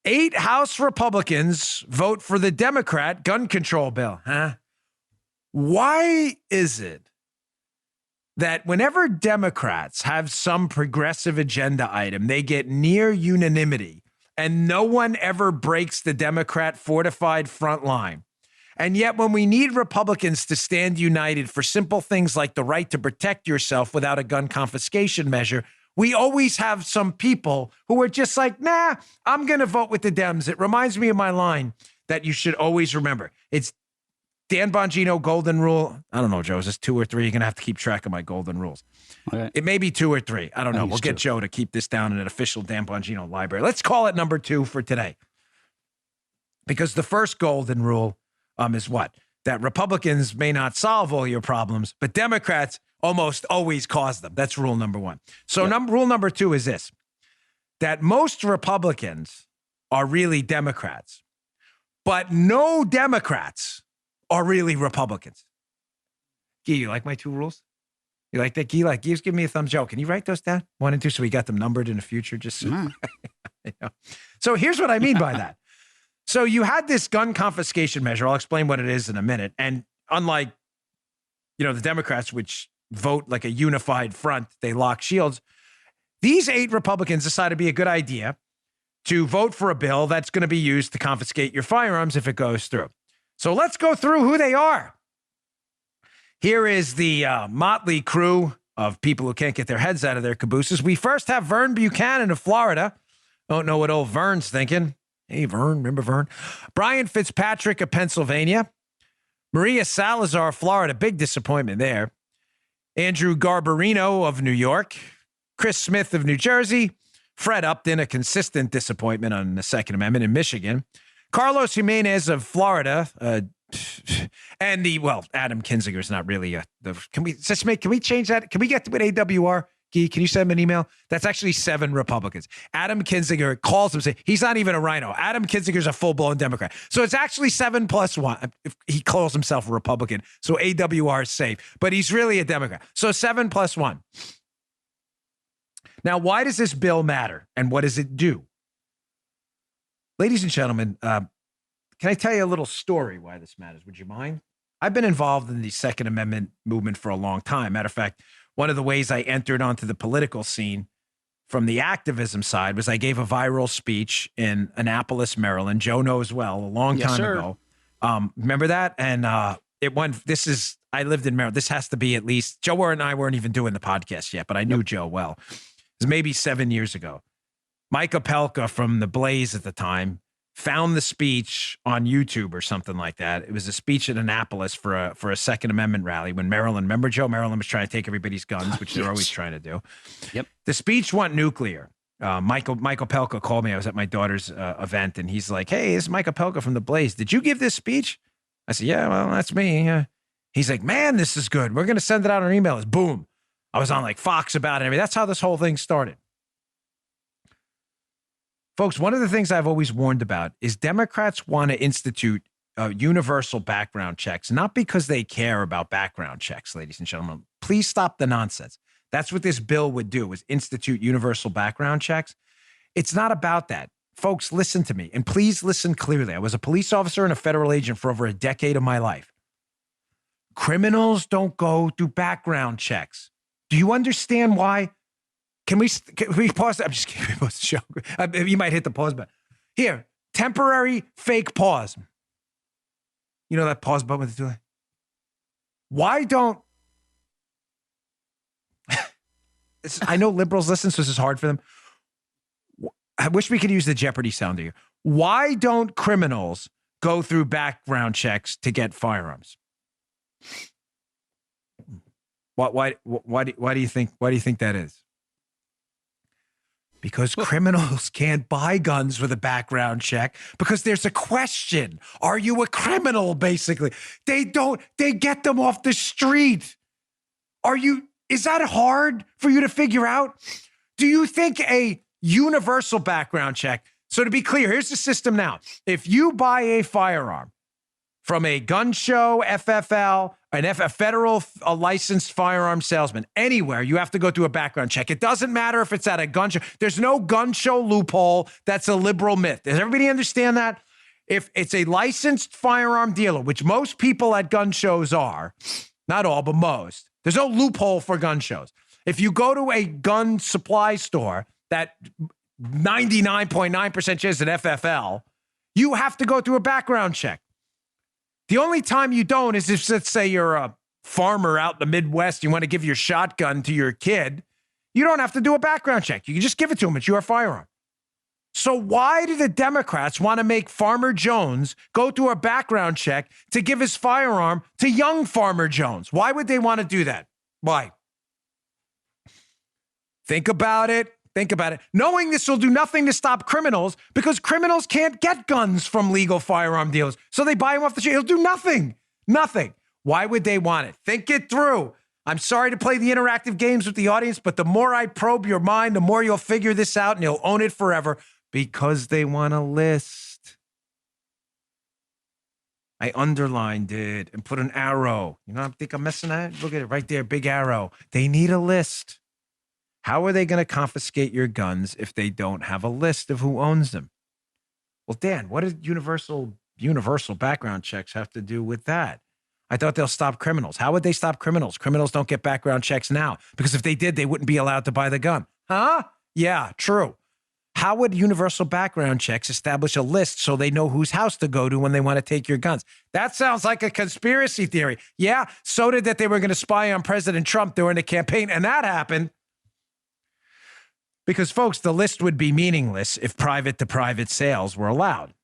8 House Republicans vote for the Democrat gun control bill. Why is it that whenever Democrats have some progressive agenda item, they get near unanimity and no one ever breaks the Democrat fortified front line? And yet when we need Republicans to stand united for simple things like the right to protect yourself without a gun confiscation measure, we always have some people who are just like, nah, I'm going to vote with the Dems. It reminds me of my line that you should always remember. It's Dan Bongino golden rule. I don't know, Joe. Is this 2 or 3? You're going to have to keep track of my golden rules. Okay. It may be 2 or 3. I don't know. We'll get Joe to keep this down in an official Dan Bongino library. Let's call it number 2 for today. Because the first golden rule is what? That Republicans may not solve all your problems, but Democrats almost always cause them. That's rule number 1. So rule number 2 is this, that most Republicans are really Democrats, but no Democrats are really Republicans. Guy, you like my 2 rules? You like that, Guy? Guy's giving me a thumbs. Joe, can you write those down? 1 and 2, so we got them numbered in the future. Just so, you know. So here's what I mean by that. So you had this gun confiscation measure. I'll explain what it is in a minute. And unlike, the Democrats, which vote like a unified front, they lock shields. These 8 Republicans decided to be a good idea to vote for a bill that's going to be used to confiscate your firearms if it goes through. So let's go through who they are. Here is the motley crew of people who can't get their heads out of their cabooses. We first have Vern Buchanan of Florida. Don't know what old Vern's thinking. Hey, Vern, remember Vern? Brian Fitzpatrick of Pennsylvania. Maria Salazar, Florida, big disappointment there. Andrew Garbarino of New York. Chris Smith of New Jersey. Fred Upton, a consistent disappointment on the Second Amendment in Michigan. Carlos Jimenez of Florida. And Adam Kinzinger is not really can we change that? Can we get to an AWR? Guy, can you send him an email? That's actually 7 Republicans. Adam Kinzinger calls him, he's not even a RINO. Adam Kinzinger's a full-blown Democrat. So it's actually 7 plus 1. He calls himself a Republican, so AWR is safe. But he's really a Democrat. So 7 plus 1. Now, why does this bill matter, and what does it do? Ladies and gentlemen, can I tell you a little story why this matters? Would you mind? I've been involved in the Second Amendment movement for a long time. Matter of fact, one of the ways I entered onto the political scene from the activism side was I gave a viral speech in Annapolis, Maryland. Joe knows well, a long time ago. Remember that? And it went, I lived in Maryland. This has to be at least, Joe and I weren't even doing the podcast yet, but I knew Joe well. It was maybe 7 years ago. Mike Opelka from The Blaze at the time found the speech on YouTube or something like that. It was a speech in Annapolis for a Second Amendment rally when Maryland, remember Joe? Maryland was trying to take everybody's guns, which they're always trying to do. Yep. The speech went nuclear. Michael Pelka called me. I was at my daughter's event, and he's like, "Hey, this is Mike Pelka from The Blaze. Did you give this speech?" I said, "Yeah, well, that's me." He's like, "Man, this is good. We're going to send it out on email." It's boom. I was on like Fox about it. That's how this whole thing started. Folks, one of the things I've always warned about is Democrats want to institute universal background checks, not because they care about background checks, ladies and gentlemen. Please stop the nonsense. That's what this bill would do, is institute universal background checks. It's not about that. Folks, listen to me, and please listen clearly. I was a police officer and a federal agent for over a decade of my life. Criminals don't go through background checks. Do you understand why? Can we pause? I'm just kidding. Pause the show. You might hit the pause button. Here, temporary fake pause. You know that pause button with the two? Why don't... I know liberals listen, so this is hard for them. I wish we could use the Jeopardy sound here. Why don't criminals go through background checks to get firearms? Why do you think that is? Because criminals can't buy guns with a background check because there's a question. Are you a criminal, basically? They get them off the street. Is that hard for you to figure out? Do you think a universal background check? So to be clear, here's the system now. If you buy a firearm from a gun show, FFL, A federal licensed firearm salesman, anywhere, you have to go through a background check. It doesn't matter if it's at a gun show. There's no gun show loophole. That's a liberal myth. Does everybody understand that? If it's a licensed firearm dealer, which most people at gun shows are, not all, but most, there's no loophole for gun shows. If you go to a gun supply store that 99.9% chance at FFL, you have to go through a background check. The only time you don't is if, let's say, you're a farmer out in the Midwest, you want to give your shotgun to your kid, you don't have to do a background check. You can just give it to him. It's your firearm. So why do the Democrats want to make Farmer Jones go through a background check to give his firearm to young Farmer Jones? Why would they want to do that? Why? Think about it. Think about it. Knowing this will do nothing to stop criminals because criminals can't get guns from legal firearm dealers. So they buy them off the street. It'll do nothing. Nothing. Why would they want it? Think it through. I'm sorry to play the interactive games with the audience, but the more I probe your mind, the more you'll figure this out and you'll own it forever. Because they want a list. I underlined it and put an arrow. You know, I think I'm messing that. Look at it right there, big arrow. They need a list. How are they going to confiscate your guns if they don't have a list of who owns them? Well, Dan, what did universal background checks have to do with that? I thought they'll stop criminals. How would they stop criminals? Criminals don't get background checks now because if they did, they wouldn't be allowed to buy the gun. Huh? Yeah, true. How would universal background checks establish a list so they know whose house to go to when they want to take your guns? That sounds like a conspiracy theory. Yeah, so did that they were going to spy on President Trump during the campaign, and that happened. Because, folks, the list would be meaningless if private-to-private sales were allowed.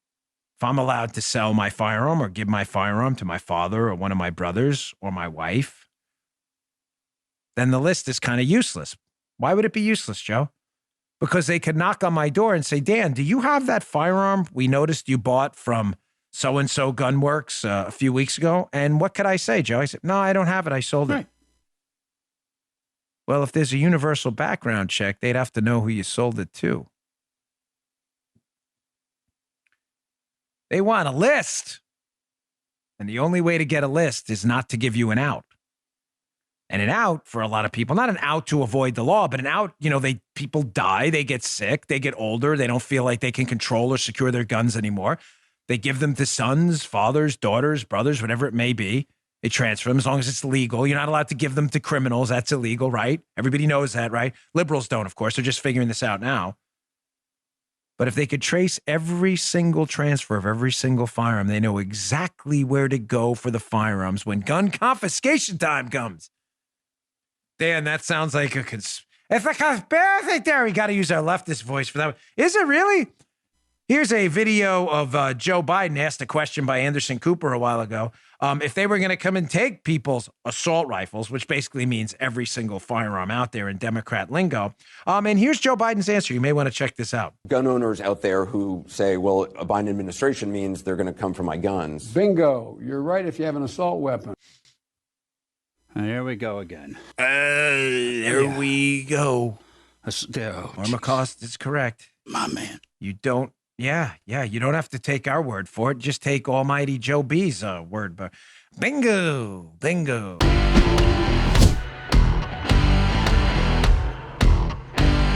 If I'm allowed to sell my firearm or give my firearm to my father or one of my brothers or my wife, then the list is kind of useless. Why would it be useless, Joe? Because they could knock on my door and say, Dan, do you have that firearm we noticed you bought from so-and-so Gunworks a few weeks ago? And what could I say, Joe? I said, no, I don't have it. I sold it. Right. Well, if there's a universal background check, they'd have to know who you sold it to. They want a list. And the only way to get a list is not to give you an out. And an out for a lot of people, not an out to avoid the law, but an out, people die, they get sick, they get older, they don't feel like they can control or secure their guns anymore. They give them to sons, fathers, daughters, brothers, whatever it may be. They transfer them as long as it's legal. You're not allowed to give them to criminals. That's illegal, right? Everybody knows that, right? Liberals don't, of course. They're just figuring this out now. But if they could trace every single transfer of every single firearm, they know exactly where to go for the firearms when gun confiscation time comes. Dan, that sounds like it's a conspiracy theory. Got to use our leftist voice for that. Is it really? Here's a video of Joe Biden asked a question by Anderson Cooper a while ago. If they were going to come and take people's assault rifles, which basically means every single firearm out there in Democrat lingo. And here's Joe Biden's answer. You may want to check this out. Gun owners out there who say, well, a Biden administration means they're going to come for my guns. Bingo. You're right if you have an assault weapon. There we go again. There we go. Oh, Norma Cost is correct. My man. You don't. Yeah. You don't have to take our word for it. Just take Almighty Joe B's word. But bingo.